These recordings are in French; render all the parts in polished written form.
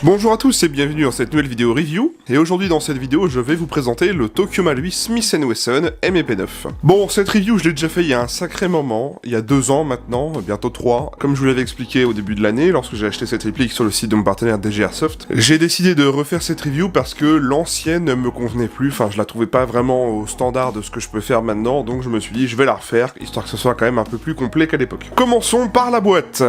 Bonjour à tous et bienvenue dans cette nouvelle vidéo review, et aujourd'hui dans cette vidéo je vais vous présenter le Tokyo Marui Smith & Wesson MP9. Bon, cette review je l'ai déjà fait il y a un sacré moment, il y a 2 ans maintenant, bientôt 3, comme je vous l'avais expliqué au début de l'année lorsque j'ai acheté cette réplique sur le site de mon partenaire DG Airsoft. J'ai décidé de refaire cette review parce que l'ancienne ne me convenait plus, enfin je la trouvais pas vraiment au standard de ce que je peux faire maintenant, donc je me suis dit je vais la refaire, histoire que ce soit quand même un peu plus complet qu'à l'époque. Commençons par la boîte.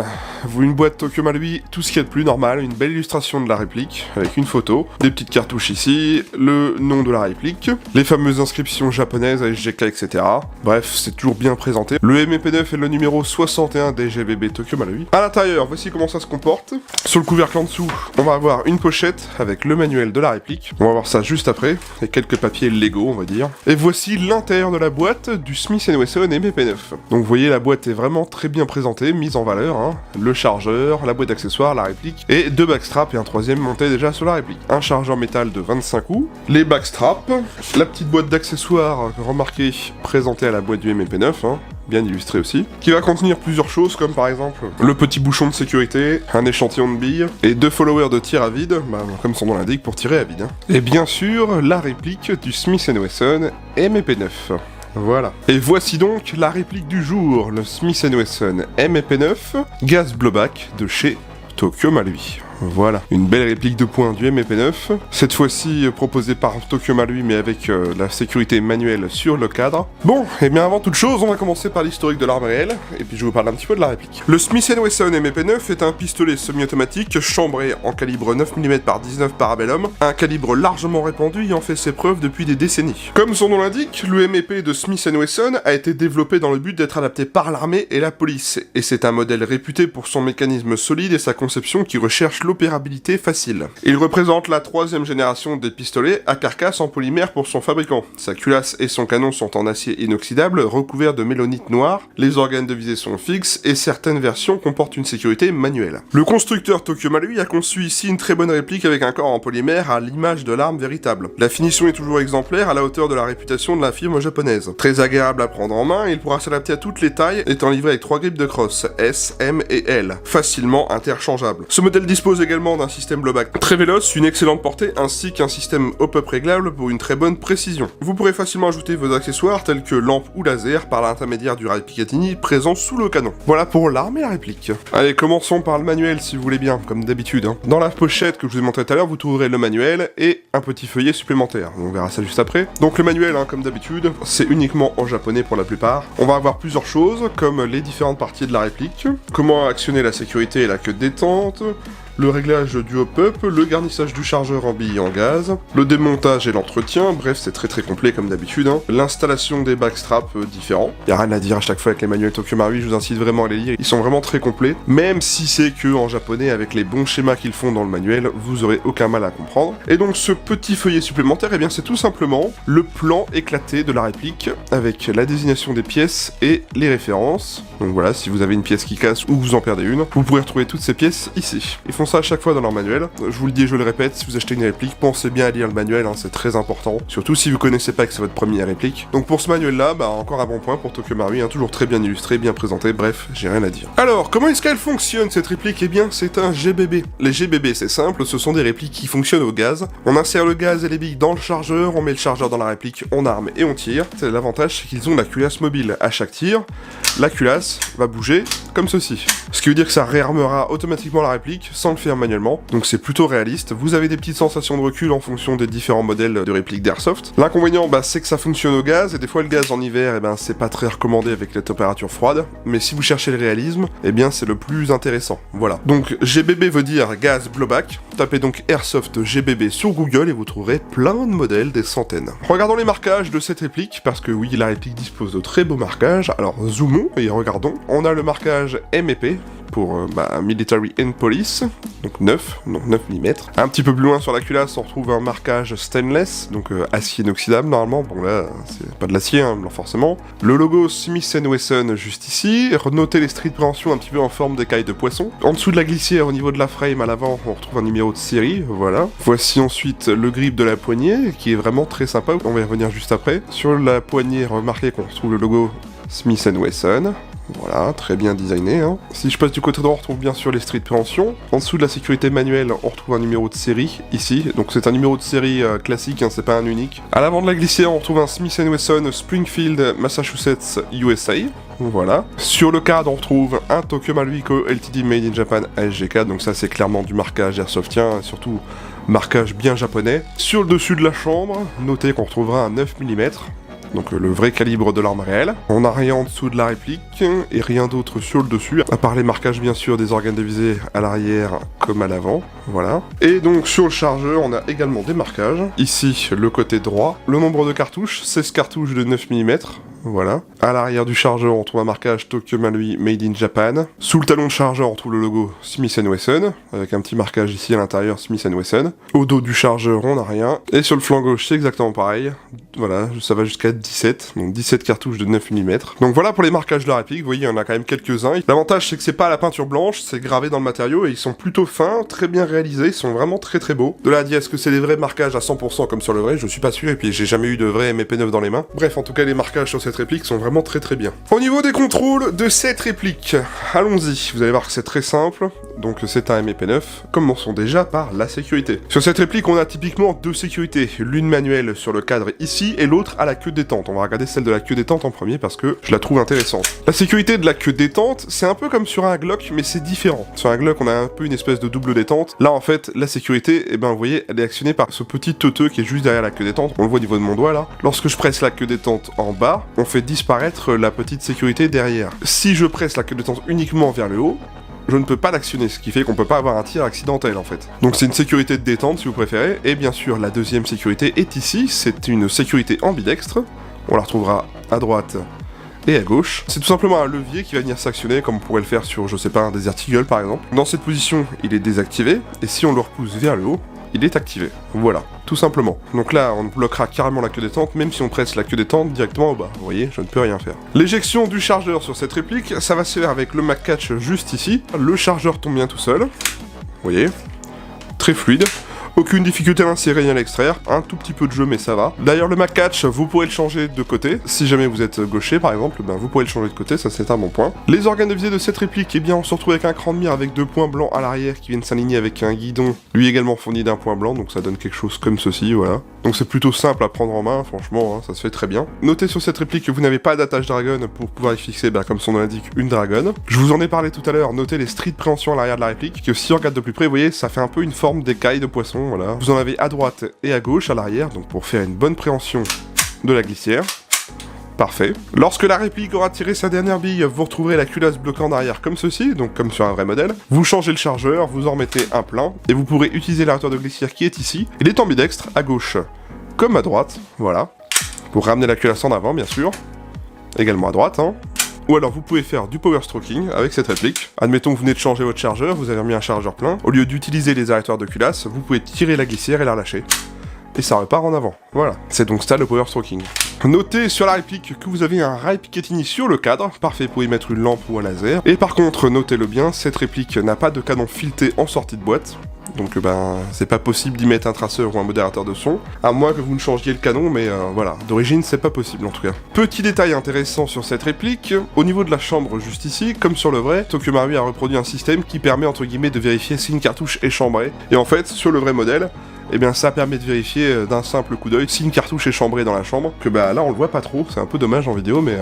Une boîte Tokyo Marui, tout ce qu'il y a de plus normal, une belle illustration de la réplique, avec une photo, des petites cartouches ici, le nom de la réplique, les fameuses inscriptions japonaises, SGK, etc. Bref, c'est toujours bien présenté. Le MP9 est le numéro 61 des GBB Tokyo Marui. À l'intérieur, voici comment ça se comporte. Sur le couvercle en dessous, on va avoir une pochette avec le manuel de la réplique. On va voir ça juste après, et quelques papiers Lego, on va dire. Et voici l'intérieur de la boîte du Smith & Wesson MP9. Donc vous voyez, la boîte est vraiment très bien présentée, mise en valeur, hein. Le chargeur, la boîte d'accessoires, la réplique, et 2 backstraps et un troisième monté déjà sur la réplique. Un chargeur métal de 25 coups, les backstraps, la petite boîte d'accessoires remarquée présentée à la boîte du MP9, hein, bien illustrée aussi, qui va contenir plusieurs choses comme par exemple le petit bouchon de sécurité, un échantillon de billes, et 2 followers de tir à vide, comme son nom l'indique, pour tirer à vide. Hein. Et bien sûr, la réplique du Smith & Wesson MP9. Voilà. Et voici donc la réplique du jour, le Smith & Wesson MP9 Gaz Blowback de chez Tokyo Marui. Voilà, une belle réplique de poing du MP9, cette fois-ci proposée par Tokyo Marui mais avec la sécurité manuelle sur le cadre. Bon, et bien avant toute chose, on va commencer par l'historique de l'arme réelle, et puis je vous parle un petit peu de la réplique. Le Smith & Wesson MP9 est un pistolet semi-automatique chambré en calibre 9 mm par 19 Parabellum, un calibre largement répandu ayant fait ses preuves depuis des décennies. Comme son nom l'indique, le MP de Smith & Wesson a été développé dans le but d'être adapté par l'armée et la police, et c'est un modèle réputé pour son mécanisme solide et sa conception qui recherche l'opérabilité facile. Il représente la 3e génération des pistolets à carcasse en polymère pour son fabricant. Sa culasse et son canon sont en acier inoxydable recouverts de mélonite noire, les organes de visée sont fixes et certaines versions comportent une sécurité manuelle. Le constructeur Tokyo Marui a conçu ici une très bonne réplique avec un corps en polymère à l'image de l'arme véritable. La finition est toujours exemplaire à la hauteur de la réputation de la firme japonaise. Très agréable à prendre en main, il pourra s'adapter à toutes les tailles, étant livré avec 3 grippes de crosse, S, M et L, facilement interchangeables. Ce modèle dispose également d'un système blowback très véloce, une excellente portée ainsi qu'un système hop-up réglable pour une très bonne précision. Vous pourrez facilement ajouter vos accessoires tels que lampe ou laser par l'intermédiaire du rail Picatinny présent sous le canon. Voilà pour l'arme et la réplique. Allez, commençons par le manuel si vous voulez bien, comme d'habitude. Hein. Dans la pochette que je vous ai montré tout à l'heure, vous trouverez le manuel et un petit feuillet supplémentaire. On verra ça juste après. Donc le manuel, hein, comme d'habitude, c'est uniquement en japonais pour la plupart. On va avoir plusieurs choses, comme les différentes parties de la réplique, comment actionner la sécurité et la queue de détente, le réglage du hop-up, le garnissage du chargeur en billes en gaz, le démontage et l'entretien, bref c'est très complet comme d'habitude, hein. L'installation des backstraps différents, y a rien à dire à chaque fois avec les manuels Tokyo Marui, je vous incite vraiment à les lire, ils sont vraiment très complets, même si c'est que en japonais avec les bons schémas qu'ils font dans le manuel, vous aurez aucun mal à comprendre. Et donc ce petit feuillet supplémentaire, eh bien c'est tout simplement le plan éclaté de la réplique, avec la désignation des pièces et les références. Donc voilà, si vous avez une pièce qui casse ou vous en perdez une, vous pourrez retrouver toutes ces pièces ici. Ils font ça à chaque fois dans leur manuel. Je vous le dis et je le répète, si vous achetez une réplique, pensez bien à lire le manuel, hein, c'est très important. Surtout si vous connaissez pas que c'est votre première réplique. Donc pour ce manuel là, encore un bon point pour Tokyo Marui, hein, toujours très bien illustré, bien présenté, bref, j'ai rien à dire. Alors, comment est-ce qu'elle fonctionne cette réplique? Eh bien, c'est un GBB. Les GBB, c'est simple, ce sont des répliques qui fonctionnent au gaz. On insère le gaz et les billes dans le chargeur, on met le chargeur dans la réplique, on arme et on tire. C'est l'avantage, c'est qu'ils ont la culasse mobile à chaque tir. La culasse va bouger comme ceci. Ce qui veut dire que ça réarmera automatiquement la réplique sans le faire manuellement, donc c'est plutôt réaliste. Vous avez des petites sensations de recul en fonction des différents modèles de répliques d'Airsoft. L'inconvénient, c'est que ça fonctionne au gaz, et des fois le gaz en hiver, c'est pas très recommandé avec les températures froides, mais si vous cherchez le réalisme, c'est le plus intéressant. Voilà. Donc GBB veut dire Gaz Blowback. Tapez donc Airsoft GBB sur Google et vous trouverez plein de modèles, des centaines. Regardons les marquages de cette réplique, parce que oui, la réplique dispose de très beaux marquages. Alors zoomons et regardons. On a le marquage MEP, pour Military and Police, donc 9 mm. Un petit peu plus loin sur la culasse, on retrouve un marquage stainless, donc acier inoxydable normalement, bon là, c'est pas de l'acier, hein, forcément. Le logo Smith & Wesson juste ici, notez les stries de préhension un petit peu en forme d'écailles de poisson. En dessous de la glissière, au niveau de la frame à l'avant, on retrouve un numéro de série, voilà. Voici ensuite le grip de la poignée, qui est vraiment très sympa, on va y revenir juste après. Sur la poignée, remarquez qu'on retrouve le logo Smith & Wesson. Voilà, très bien designé. Hein. Si je passe du côté droit, on retrouve bien sûr les stries de préhension. En dessous de la sécurité manuelle, on retrouve un numéro de série, ici. Donc c'est un numéro de série classique, hein, c'est pas un unique. À l'avant de la glissière, on retrouve un Smith & Wesson Springfield, Massachusetts, USA. Voilà. Sur le cadre, on retrouve un Tokyo Maluico LTD Made in Japan ASG4. Donc ça, c'est clairement du marquage airsoftien, et surtout marquage bien japonais. Sur le dessus de la chambre, notez qu'on retrouvera un 9 mm. Donc le vrai calibre de l'arme réelle. On n'a rien en dessous de la réplique et rien d'autre sur le dessus, à part les marquages bien sûr des organes de visée à l'arrière comme à l'avant, voilà. Et donc sur le chargeur, on a également des marquages. Ici, le côté droit. Le nombre de cartouches, 16 cartouches de 9 mm. Voilà. À l'arrière du chargeur, on trouve un marquage Tokyo Marui Made in Japan. Sous le talon de chargeur, on trouve le logo Smith & Wesson, avec un petit marquage ici à l'intérieur Smith & Wesson. Au dos du chargeur, on n'a rien. Et sur le flanc gauche, c'est exactement pareil. Voilà, ça va jusqu'à 17, donc 17 cartouches de 9 mm. Donc voilà pour les marquages de la réplique, vous voyez, il y en a quand même quelques-uns. L'avantage, c'est que c'est pas à la peinture blanche, c'est gravé dans le matériau, et ils sont plutôt fins, très bien réalisés, ils sont vraiment très très beaux. De là à dire, est-ce que c'est des vrais marquages à 100% comme sur le vrai, je suis pas sûr, et puis j'ai jamais eu de vrai MP9 dans les mains. Bref, en tout cas, les marquages sur cette réplique sont vraiment très très bien. Au niveau des contrôles de cette réplique, allons-y, vous allez voir que c'est très simple. Donc c'est un MP9, commençons déjà par la sécurité. Sur cette réplique, on a typiquement deux sécurités, l'une manuelle sur le cadre ici, et l'autre à la queue détente. On va regarder celle de la queue détente en premier parce que je la trouve intéressante. La sécurité de la queue détente, c'est un peu comme sur un Glock, mais c'est différent. Sur un Glock, on a un peu une espèce de double détente. Là, en fait, la sécurité, eh ben, vous voyez, elle est actionnée par ce petit teuteux qui est juste derrière la queue détente. On le voit au niveau de mon doigt, là. Lorsque je presse la queue détente en bas, on fait disparaître la petite sécurité derrière. Si je presse la queue détente uniquement vers le haut, je ne peux pas l'actionner, ce qui fait qu'on peut pas avoir un tir accidentel en fait. Donc c'est une sécurité de détente si vous préférez, et bien sûr la deuxième sécurité est ici, c'est une sécurité ambidextre, on la retrouvera à droite et à gauche. C'est tout simplement un levier qui va venir s'actionner comme on pourrait le faire sur, je sais pas, un Desert Eagle par exemple. Dans cette position, il est désactivé, et si on le repousse vers le haut, il est activé. Voilà, tout simplement. Donc là, on bloquera carrément la queue détente, même si on presse la queue détente directement au bas. Vous voyez, je ne peux rien faire. L'éjection du chargeur sur cette réplique, ça va se faire avec le Mac Catch juste ici. Le chargeur tombe bien tout seul. Vous voyez, très fluide. Aucune difficulté à l'insérer et à l'extraire, un tout petit peu de jeu mais ça va. D'ailleurs le Mac Catch, vous pourrez le changer de côté, si jamais vous êtes gaucher par exemple, ben vous pourrez le changer de côté, ça c'est un bon point. Les organes de visée de cette réplique, eh bien on se retrouve avec un cran de mire avec deux points blancs à l'arrière qui viennent s'aligner avec un guidon, lui également fourni d'un point blanc, donc ça donne quelque chose comme ceci, voilà. Donc c'est plutôt simple à prendre en main, franchement, hein, ça se fait très bien. Notez sur cette réplique que vous n'avez pas d'attache dragon pour pouvoir y fixer, ben, comme son nom l'indique, une dragon. Je vous en ai parlé tout à l'heure, notez les stries de préhension à l'arrière de la réplique, que si on regarde de plus près, vous voyez, ça fait un peu une forme d'écaille de poisson, voilà. Vous en avez à droite et à gauche, à l'arrière, donc pour faire une bonne préhension de la glissière. Parfait. Lorsque la réplique aura tiré sa dernière bille, vous retrouverez la culasse bloquée en arrière comme ceci, donc comme sur un vrai modèle. Vous changez le chargeur, vous en remettez un plein, et vous pourrez utiliser l'arrêteur de glissière qui est ici. Il est ambidextre, à gauche comme à droite, voilà. Pour ramener la culasse en avant, bien sûr. Également à droite, hein. Ou alors vous pouvez faire du power stroking avec cette réplique. Admettons que vous venez de changer votre chargeur, vous avez remis un chargeur plein. Au lieu d'utiliser les arrêteurs de culasse, vous pouvez tirer la glissière et la relâcher. Et ça repart en avant. Voilà. C'est donc ça le power stroking. Notez sur la réplique que vous avez un rail Picatinny sur le cadre, parfait pour y mettre une lampe ou un laser. Et par contre, notez-le bien, cette réplique n'a pas de canon fileté en sortie de boîte. Donc ben, c'est pas possible d'y mettre un traceur ou un modérateur de son, à moins que vous ne changiez le canon, mais voilà, d'origine c'est pas possible en tout cas. Petit détail intéressant sur cette réplique, au niveau de la chambre juste ici, comme sur le vrai, Tokyo Marui a reproduit un système qui permet entre guillemets de vérifier si une cartouche est chambrée, et en fait, sur le vrai modèle, eh bien ça permet de vérifier d'un simple coup d'œil si une cartouche est chambrée dans la chambre, que bah là on le voit pas trop, c'est un peu dommage en vidéo, mais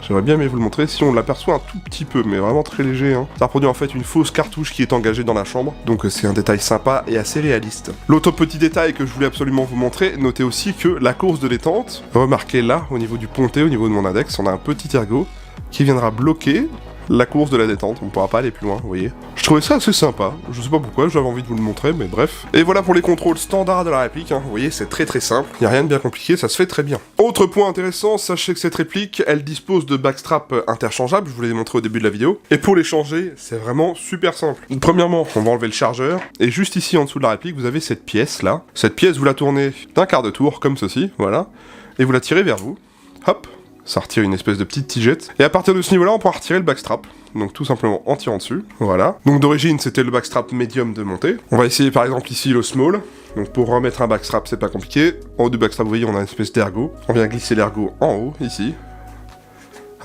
j'aimerais bien aimé vous le montrer, si on l'aperçoit un tout petit peu, mais vraiment très léger, hein. Ça reproduit en fait une fausse cartouche qui est engagée dans la chambre, donc c'est un détail sympa et assez réaliste. L'autre petit détail que je voulais absolument vous montrer, notez aussi que la course de détente, remarquez là, au niveau du ponté, au niveau de mon index, on a un petit ergot qui viendra bloquer la course de la détente, on ne pourra pas aller plus loin, vous voyez. Je trouvais ça assez sympa, je sais pas pourquoi, j'avais envie de vous le montrer, mais bref. Et voilà pour les contrôles standards de la réplique, hein. Vous voyez, c'est très très simple, il n'y a rien de bien compliqué, ça se fait très bien. Autre point intéressant, sachez que cette réplique, elle dispose de backstraps interchangeables, je vous l'ai montré au début de la vidéo, et pour les changer, c'est vraiment super simple. Premièrement, on va enlever le chargeur, et juste ici en dessous de la réplique, vous avez cette pièce là. Cette pièce, vous la tournez d'un quart de tour, comme ceci, voilà, et vous la tirez vers vous, hop. Ça retire une espèce de petite tigette. Et à partir de ce niveau-là, on pourra retirer le backstrap. Donc tout simplement en tirant dessus. Voilà. Donc d'origine, c'était le backstrap médium de montée. On va essayer par exemple ici le small. Donc pour remettre un backstrap, c'est pas compliqué. En haut du backstrap, vous voyez, on a une espèce d'ergot. On vient glisser l'ergot en haut, ici.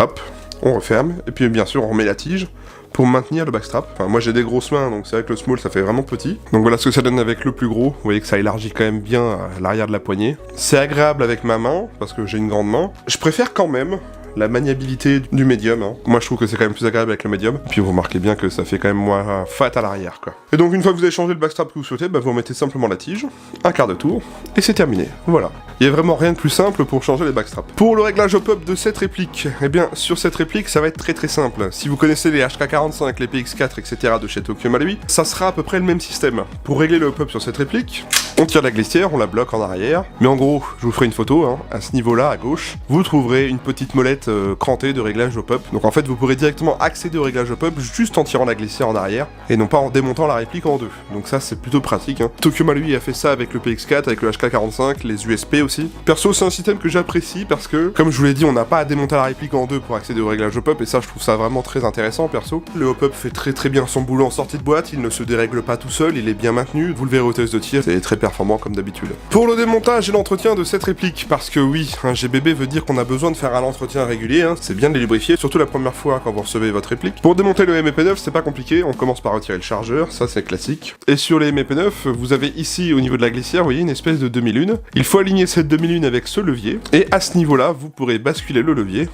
Hop. On referme, et puis bien sûr on remet la tige pour maintenir le backstrap. Enfin, moi j'ai des grosses mains, donc c'est vrai que le small ça fait vraiment petit. Donc voilà ce que ça donne avec le plus gros. Vous voyez que ça élargit quand même bien l'arrière de la poignée. C'est agréable avec ma main, parce que j'ai une grande main. Je préfère quand même la maniabilité du médium. Hein. Moi je trouve que c'est quand même plus agréable avec le médium. Et puis vous remarquez bien que ça fait quand même moins fat à l'arrière, quoi. Et donc une fois que vous avez changé le backstrap que vous souhaitez, bah, vous remettez simplement la tige, un quart de tour, et c'est terminé. Voilà. Il n'y a vraiment rien de plus simple pour changer les backstraps. Pour le réglage au pop de cette réplique, eh bien sur cette réplique ça va être très simple. Si vous connaissez les HK45, les PX4, etc. de chez Tokyo Marui, ça sera à peu près le même système. Pour régler le pop sur cette réplique, on tire la glissière, on la bloque en arrière. Mais en gros, je vous ferai une photo, hein, à ce niveau-là, à gauche, vous trouverez une petite molette crantée de réglage au pop. Donc en fait, vous pourrez directement accéder au réglage au pop juste en tirant la glissière en arrière, et non pas en démontant la réplique en deux. Donc ça, c'est plutôt pratique. Hein. Tokyo Marui a fait ça avec le PX4, avec le HK45, les USP aussi. Perso, c'est un système que j'apprécie parce que, comme je vous l'ai dit, on n'a pas à démonter la réplique en deux pour accéder au réglage au pop, et ça, je trouve ça vraiment très intéressant, perso. Le hop-up fait très bien son boulot en sortie de boîte, il ne se dérègle pas tout seul, il est bien maintenu. Vous le verrez au test de tir, c'est très performant comme d'habitude. Pour le démontage et l'entretien de cette réplique, parce que oui, un GBB veut dire qu'on a besoin de faire un entretien régulier, hein, c'est bien de les lubrifier, surtout la première fois quand vous recevez votre réplique. Pour démonter le MP9, c'est pas compliqué, on commence par retirer le chargeur, ça c'est classique. Et sur les MP9, vous avez ici au niveau de la glissière, vous voyez, une espèce de demi-lune. Il faut aligner cette demi-lune avec ce levier, et à ce niveau-là, vous pourrez basculer le levier,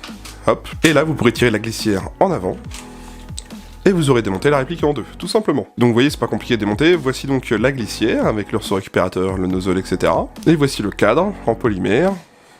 hop, et là vous pourrez tirer la glissière en avant, et vous aurez démonté la réplique en deux, tout simplement. Donc vous voyez, c'est pas compliqué à démonter. Voici donc la glissière, avec le ressort récupérateur, le nozzle, etc. Et voici le cadre, en polymère,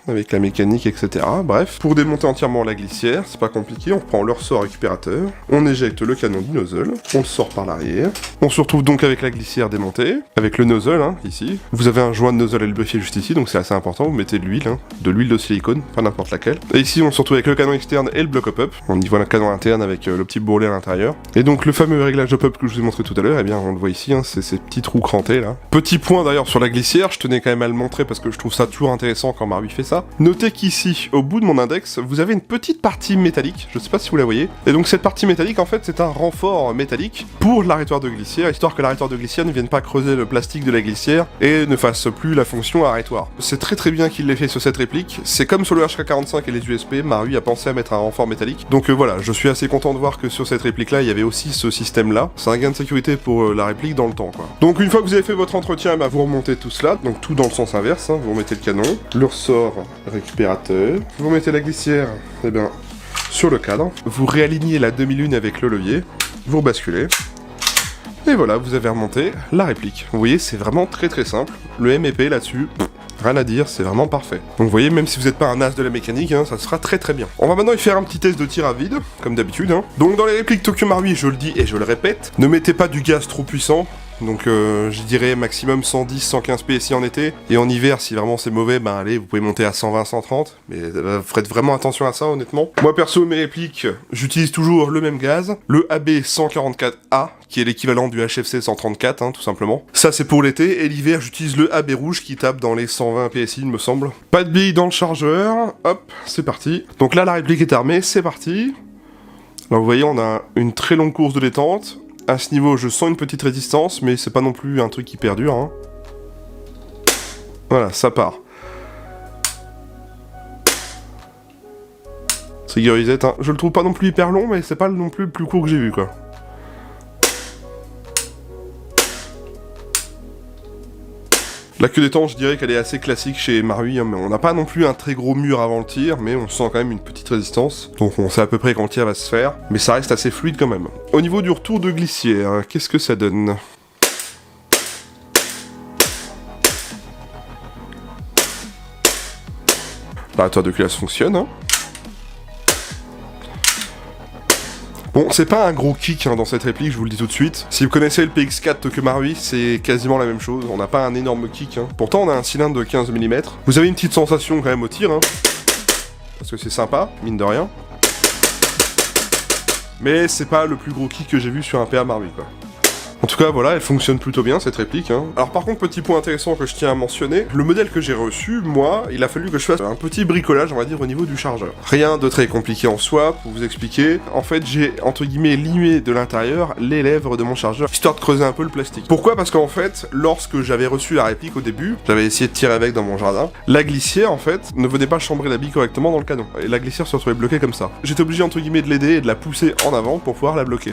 avec la mécanique, etc. Bref, pour démonter entièrement la glissière, c'est pas compliqué, on prend le ressort récupérateur, on éjecte le canon du nozzle, on le sort par l'arrière, on se retrouve donc avec la glissière démontée, avec le nozzle, hein, ici. Vous avez un joint de nozzle à lubrifier juste ici, donc c'est assez important, vous mettez de l'huile, hein, de silicone, pas n'importe laquelle. Et ici, on se retrouve avec le canon externe et le bloc hop-up, on y voit le canon interne avec le petit bourrelet à l'intérieur. Et donc le fameux réglage hop-up que je vous ai montré tout à l'heure, eh bien on le voit ici, hein, c'est ces petits trous crantés là. Petit point d'ailleurs sur la glissière, je tenais quand même à le montrer parce que je trouve ça toujours intéressant quand Marui fait ça. Notez qu'ici, au bout de mon index, vous avez une petite partie métallique, je sais pas si vous la voyez, et donc cette partie métallique, en fait, c'est un renfort métallique pour l'arrêtoir de glissière, histoire que l'arrêtoir de glissière ne vienne pas creuser le plastique de la glissière et ne fasse plus la fonction arrêtoir. C'est très bien qu'il l'ait fait sur cette réplique, c'est comme sur le HK45 et les USP, Marui a pensé à mettre un renfort métallique, donc voilà, je suis assez content de voir que sur cette réplique-là, il y avait aussi ce système-là, c'est un gain de sécurité pour la réplique dans le temps, quoi. Donc une fois que vous avez fait votre entretien, bah, vous remontez tout cela, donc tout dans le sens inverse, hein, vous remettez le canon, le ressort récupérateur, vous mettez la glissière eh bien, sur le cadre, vous réalignez la demi-lune avec le levier, vous rebasculez, et voilà, vous avez remonté la réplique. Vous voyez, c'est vraiment très simple, le MEP là-dessus, rien à dire, c'est vraiment parfait. Donc vous voyez, même si vous n'êtes pas un as de la mécanique, hein, ça sera très bien. On va maintenant y faire un petit test de tir à vide, comme d'habitude. Hein. Donc dans les répliques Tokyo Marui, je le dis et je le répète, ne mettez pas du gaz trop puissant. Donc je dirais maximum 110-115 PSI en été, et en hiver si vraiment c'est mauvais, ben allez, vous pouvez monter à 120-130, mais faites vraiment attention à ça honnêtement. Moi perso, mes répliques, j'utilise toujours le même gaz, le AB 144A, qui est l'équivalent du HFC 134, hein, tout simplement. Ça c'est pour l'été, et l'hiver j'utilise le AB rouge qui tape dans les 120 PSI il me semble. Pas de billes dans le chargeur, hop, c'est parti. Donc là la réplique est armée, c'est parti. Alors vous voyez, on a une très longue course de détente. À ce niveau, je sens une petite résistance, mais c'est pas non plus un truc hyper dur. Hein. Voilà, ça part. Trigger reset, hein. Je le trouve pas non plus hyper long, mais c'est pas non plus le plus court que j'ai vu, quoi. La queue des temps, je dirais qu'elle est assez classique chez Marui, hein, mais on n'a pas non plus un très gros mur avant le tir, mais on sent quand même une petite résistance, donc on sait à peu près quand le tir va se faire, mais ça reste assez fluide quand même. Au niveau du retour de glissière, qu'est-ce que ça donne ? L'arrêtoir de culasse fonctionne, hein. Bon, c'est pas un gros kick hein, dans cette réplique, je vous le dis tout de suite. Si vous connaissez le PX4 Tokyo Marui, c'est quasiment la même chose. On n'a pas un énorme kick. Hein. Pourtant, on a un cylindre de 15 mm. Vous avez une petite sensation quand même au tir. Hein, parce que c'est sympa, mine de rien. Mais c'est pas le plus gros kick que j'ai vu sur un PA Marui, quoi. En tout cas, voilà, elle fonctionne plutôt bien cette réplique. Hein. Alors par contre, petit point intéressant que je tiens à mentionner, le modèle que j'ai reçu, moi, il a fallu que je fasse un petit bricolage, on va dire, au niveau du chargeur. Rien de très compliqué en soi, pour vous expliquer. En fait, j'ai, entre guillemets, limé de l'intérieur les lèvres de mon chargeur, histoire de creuser un peu le plastique. Pourquoi? Parce qu'en fait, lorsque j'avais reçu la réplique au début, j'avais essayé de tirer avec dans mon jardin, la glissière, en fait, ne venait pas chambrer la bille correctement dans le canon. Et la glissière se retrouvait bloquée comme ça. J'étais obligé, entre guillemets, de l'aider et de la pousser en avant pour pouvoir la bloquer.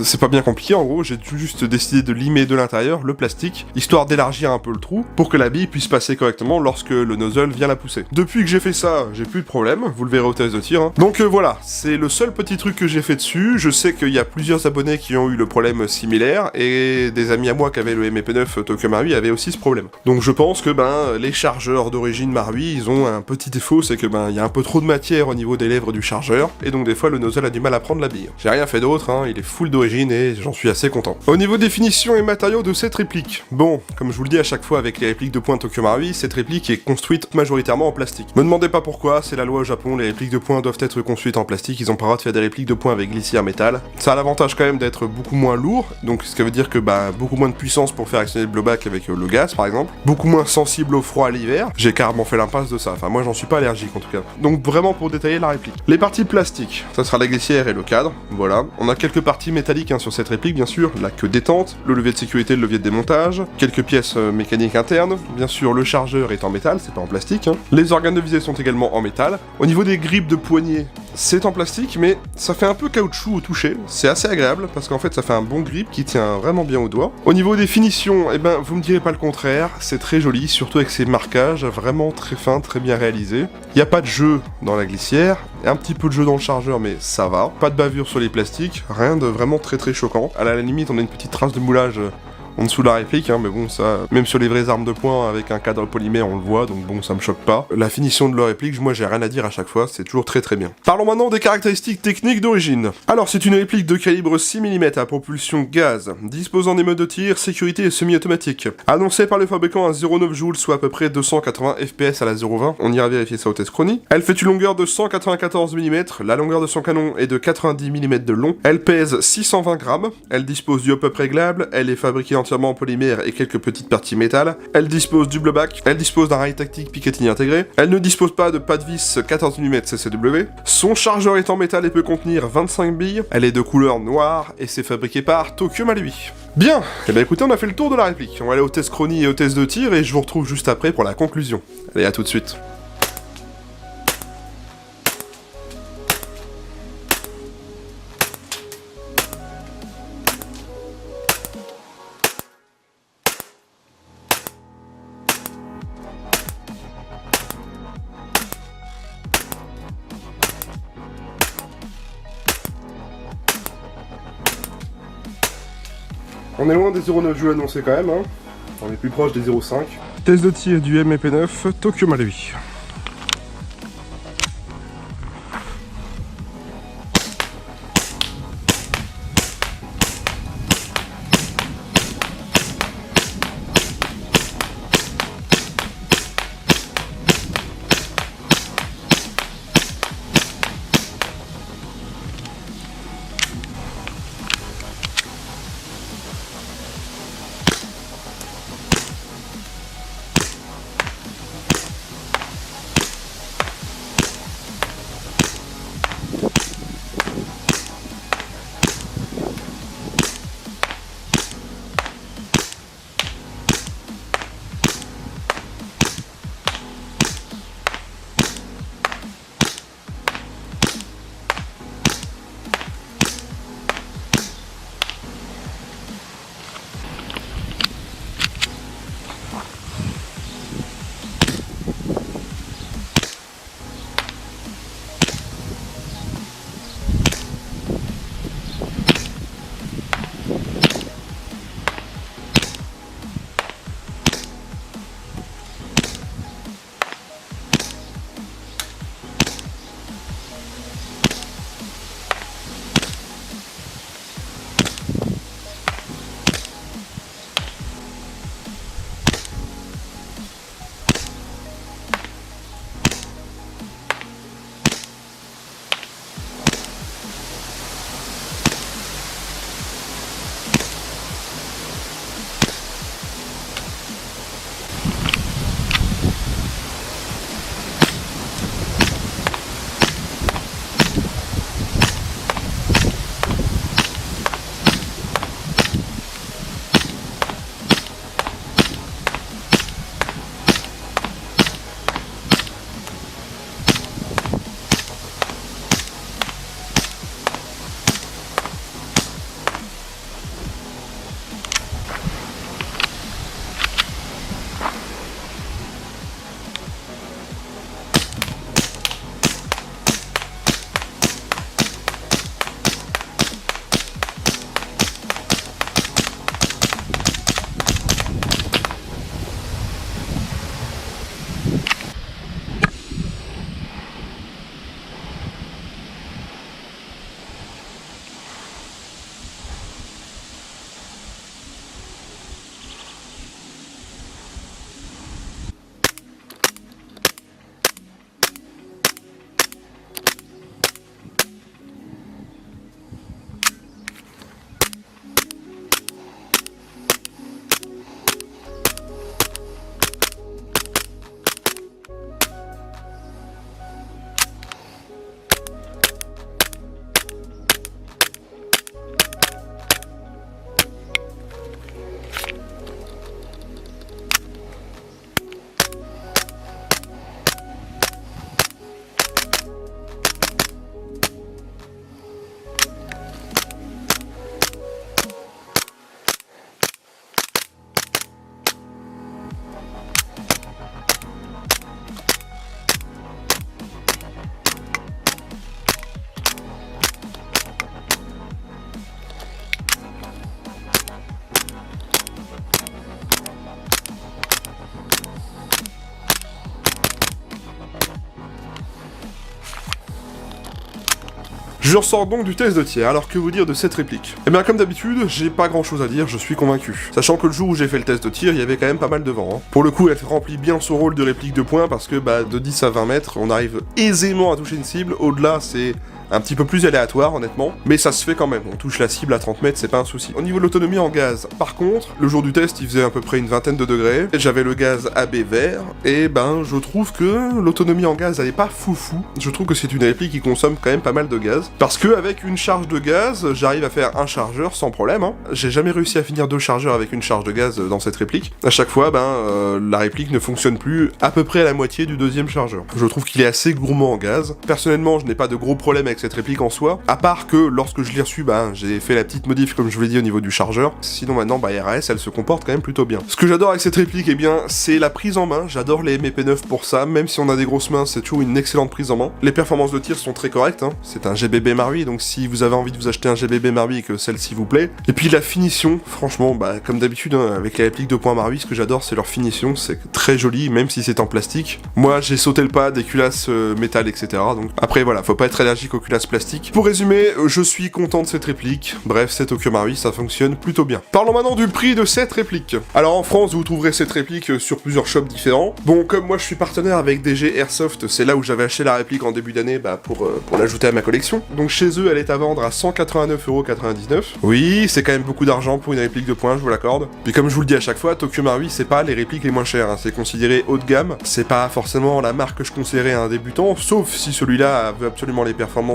C'est pas bien compliqué, en gros, j'ai tout juste décidé de limer de l'intérieur le plastique, histoire d'élargir un peu le trou, pour que la bille puisse passer correctement lorsque le nozzle vient la pousser. Depuis que j'ai fait ça, j'ai plus de problème, vous le verrez au test de tir. Hein. Donc voilà, c'est le seul petit truc que j'ai fait dessus, je sais qu'il y a plusieurs abonnés qui ont eu le problème similaire, et des amis à moi qui avaient le MP9 Tokyo Marui avaient aussi ce problème. Donc je pense que les chargeurs d'origine Marui, ils ont un petit défaut, c'est que il y a un peu trop de matière au niveau des lèvres du chargeur, et donc des fois le nozzle a du mal à prendre la bille. J'ai rien fait d'autre, hein, il est full d'origine, et j'en suis assez content. Au niveau des finitions et matériaux de cette réplique, bon, comme je vous le dis à chaque fois avec les répliques de poing Tokyo Marui, cette réplique est construite majoritairement en plastique. Me demandez pas pourquoi, c'est la loi au Japon, les répliques de poing doivent être construites en plastique, ils ont pas le droit de faire des répliques de poing avec glissière métal. Ça a l'avantage quand même d'être beaucoup moins lourd, donc ce qui veut dire que beaucoup moins de puissance pour faire actionner le blowback avec le gaz par exemple, beaucoup moins sensible au froid à l'hiver, j'ai carrément fait l'impasse de ça, enfin moi j'en suis pas allergique en tout cas. Donc vraiment pour détailler la réplique. Les parties plastiques, ça sera la glissière et le cadre, voilà. On a quelques parties métalliques sur cette réplique, bien sûr, la queue détente, le levier de sécurité, le levier de démontage, quelques pièces mécaniques internes, bien sûr le chargeur est en métal, c'est pas en plastique, hein. Les organes de visée sont également en métal. Au niveau des grippes de poignée, c'est en plastique, mais ça fait un peu caoutchouc au toucher, c'est assez agréable, parce qu'en fait ça fait un bon grip qui tient vraiment bien au doigt. Au niveau des finitions, vous me direz pas le contraire, c'est très joli, surtout avec ces marquages, vraiment très fins, très bien réalisés. Il n'y a pas de jeu dans la glissière, un petit peu de jeu dans le chargeur, mais ça va. Pas de bavure sur les plastiques, rien de vraiment très choquant. À la limite, on a une petite trace de moulage en dessous de la réplique, hein, mais bon, ça, même sur les vraies armes de poing avec un cadre polymère, on le voit, donc bon, ça me choque pas. La finition de leur réplique, moi, j'ai rien à dire à chaque fois, c'est toujours très bien. Parlons maintenant des caractéristiques techniques d'origine. Alors, c'est une réplique de calibre 6 mm à propulsion gaz, disposant des modes de tir, sécurité et semi-automatique. Annoncée par le fabricant à 0,9 joules, soit à peu près 280 fps à la 0,20, on ira vérifier ça au test chronie. Elle fait une longueur de 194 mm, la longueur de son canon est de 90 mm de long, elle pèse 620 grammes, elle dispose du hop-up réglable, elle est fabriquée entièrement en polymère et quelques petites parties métal. Elle dispose du blowback, elle dispose d'un rail tactique Picatinny intégré, elle ne dispose pas de pas de vis 14 mm CCW, son chargeur est en métal et peut contenir 25 billes, elle est de couleur noire et c'est fabriqué par Tokyo Marui. Bien, et écoutez, on a fait le tour de la réplique, on va aller au test chronie et au test de tir et je vous retrouve juste après pour la conclusion. Allez, à tout de suite. On est loin des 0,9 joules annoncés quand même, hein. On est plus proche des 0,5. Test de tir du MP9 Tokyo Marui. Je ressors donc du test de tir, alors que vous dire de cette réplique? Eh bien comme d'habitude, j'ai pas grand chose à dire, je suis convaincu. Sachant que le jour où j'ai fait le test de tir, il y avait quand même pas mal de vent. Hein. Pour le coup, elle remplit bien son rôle de réplique de points, parce que de 10 à 20 mètres, on arrive aisément à toucher une cible, au-delà c'est un petit peu plus aléatoire honnêtement, mais ça se fait quand même, on touche la cible à 30 mètres, c'est pas un souci. Au niveau de l'autonomie en gaz, par contre, le jour du test il faisait à peu près une vingtaine de degrés, j'avais le gaz AB vert, et je trouve que l'autonomie en gaz elle est pas foufou, je trouve que c'est une réplique qui consomme quand même pas mal de gaz, parce que avec une charge de gaz, j'arrive à faire un chargeur sans problème, hein. J'ai jamais réussi à finir 2 chargeurs avec une charge de gaz dans cette réplique, à chaque fois la réplique ne fonctionne plus à peu près à la moitié du deuxième chargeur. Je trouve qu'il est assez gourmand en gaz, personnellement je n'ai pas de gros problèmes avec cette réplique en soi, à part que lorsque je l'ai reçue, j'ai fait la petite modif comme je vous l'ai dit au niveau du chargeur, sinon maintenant RAS elle se comporte quand même plutôt bien. Ce que j'adore avec cette réplique, c'est la prise en main, j'adore les MP9 pour ça, même si on a des grosses mains, c'est toujours une excellente prise en main. Les performances de tir sont très correctes, hein. C'est un GBB Marui, donc si vous avez envie de vous acheter un GBB Marui et que celle-ci vous plaît. Et puis la finition, franchement, comme d'habitude, hein, avec les répliques de points Marui, ce que j'adore c'est leur finition, c'est très joli, même si c'est en plastique. Moi j'ai sauté le pas des culasses métal, etc. Donc après voilà, faut pas être allergique aux culasses plastiques. Pour résumer, je suis content de cette réplique. Bref, c'est Tokyo Marui, ça fonctionne plutôt bien. Parlons maintenant du prix de cette réplique. Alors en France, vous trouverez cette réplique sur plusieurs shops différents. Bon, comme moi je suis partenaire avec DG Airsoft, c'est là où j'avais acheté la réplique en début d'année pour l'ajouter à ma collection. Donc chez eux, elle est à vendre à 189,99€. Oui, c'est quand même beaucoup d'argent pour une réplique de poing, je vous l'accorde. Puis comme je vous le dis à chaque fois, Tokyo Marui, c'est pas les répliques les moins chères, hein. C'est considéré haut de gamme. C'est pas forcément la marque que je conseillerais à un débutant, sauf si celui-là veut absolument les performances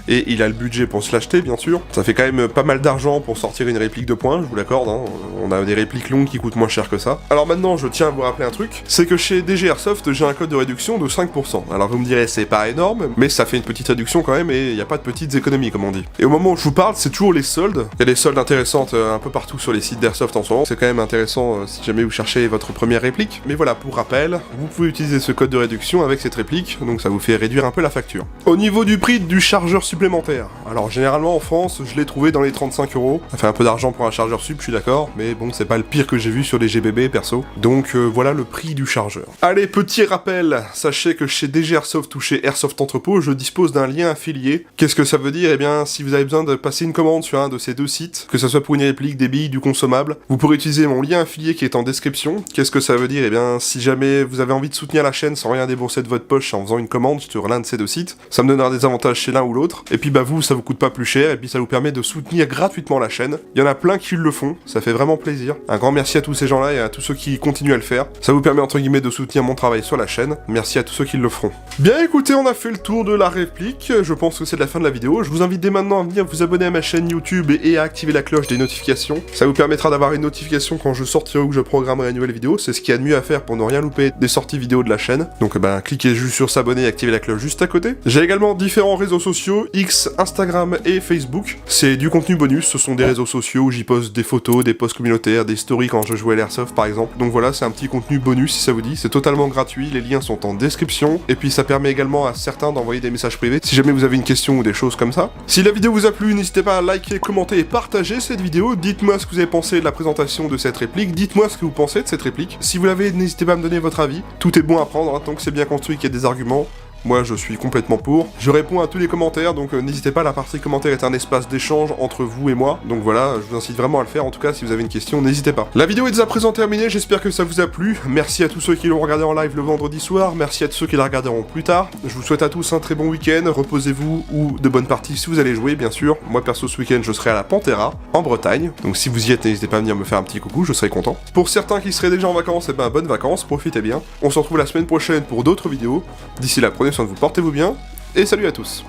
et il a le budget pour se l'acheter, bien sûr. Ça fait quand même pas mal d'argent pour sortir une réplique de poing, je vous l'accorde, hein. On a des répliques longues qui coûtent moins cher que ça. Alors maintenant, je tiens à vous rappeler un truc, c'est que chez DG Airsoft, j'ai un code de réduction de 5%. Alors vous me direz, c'est pas énorme, mais ça fait une petite réduction quand même, et il n'y a pas de petites économies, comme on dit. Et au moment où je vous parle, c'est toujours les soldes. Il y a des soldes intéressantes un peu partout sur les sites d'Airsoft en ce moment. C'est quand même intéressant si jamais vous cherchez votre première réplique. Mais voilà, pour rappel, vous pouvez utiliser ce code de réduction avec cette réplique, donc ça vous fait réduire un peu la facture. Au niveau du prix du chargeur supplémentaire, alors généralement en France, je l'ai trouvé dans les 35€. Ça fait un peu d'argent pour un chargeur sup, je suis d'accord, mais bon, c'est pas le pire que j'ai vu sur les GBB perso. Donc voilà le prix du chargeur. Allez, petit rappel, sachez que chez DG Airsoft ou chez Airsoft Entrepôt, je dispose d'un lien affilié. Qu'est-ce que ça veut dire? Eh bien, si vous avez besoin de passer une commande sur un de ces deux sites, que ce soit pour une réplique, des billes, du consommable, vous pourrez utiliser mon lien affilié qui est en description. Qu'est-ce que ça veut dire? Eh bien, si jamais vous avez envie de soutenir la chaîne sans rien débourser de votre poche en faisant une commande sur l'un de ces deux sites, ça me donnera des avantages chez l'un ou l'autre. Et puis vous, ça vous coûte pas plus cher, et puis ça vous permet de soutenir gratuitement la chaîne. Il y en a plein qui le font, ça fait vraiment plaisir. Un grand merci à tous ces gens-là et à tous ceux qui continuent à le faire. Ça vous permet entre guillemets de soutenir mon travail sur la chaîne. Merci à tous ceux qui le feront. Bien écoutez, on a fait le tour de la réplique, je pense que c'est la fin de la vidéo. Je vous invite dès maintenant à venir vous abonner à ma chaîne YouTube et à activer la cloche des notifications. Ça vous permettra d'avoir une notification quand je sortirai ou que je programmerai une nouvelle vidéo. C'est ce qu'il y a de mieux à faire pour ne rien louper des sorties vidéo de la chaîne. Donc cliquez juste sur s'abonner et activez la cloche juste à côté. J'ai également différents réseaux sociaux, X, Instagram et Facebook. C'est du contenu bonus, ce sont des réseaux sociaux où j'y poste des photos, des posts communautaires, des stories quand je jouais à l'Airsoft par exemple. Donc voilà, c'est un petit contenu bonus si ça vous dit, c'est totalement gratuit, les liens sont en description, et puis ça permet également à certains d'envoyer des messages privés si jamais vous avez une question ou des choses comme ça. Si la vidéo vous a plu, n'hésitez pas à liker, commenter et partager cette vidéo, dites-moi ce que vous avez pensé de la présentation de cette réplique, dites-moi ce que vous pensez de cette réplique. Si vous l'avez, n'hésitez pas à me donner votre avis, tout est bon à prendre, hein, tant que c'est bien construit, qu'il y a des arguments. Moi je suis complètement pour. Je réponds à tous les commentaires, donc n'hésitez pas, la partie commentaires est un espace d'échange entre vous et moi. Donc voilà, je vous incite vraiment à le faire, en tout cas si vous avez une question, n'hésitez pas. La vidéo est dès à présent terminée, j'espère que ça vous a plu. Merci à tous ceux qui l'ont regardé en live le vendredi soir, merci à tous ceux qui la regarderont plus tard. Je vous souhaite à tous un très bon week-end, reposez-vous ou de bonnes parties si vous allez jouer bien sûr. Moi perso ce week-end je serai à la Pantera, en Bretagne, donc si vous y êtes n'hésitez pas à venir me faire un petit coucou, je serai content. Pour certains qui seraient déjà en vacances, et bonnes vacances, profitez bien. On se retrouve la semaine prochaine pour d'autres vidéos. D'ici là, prenez soin de vous, portez-vous bien, et salut à tous.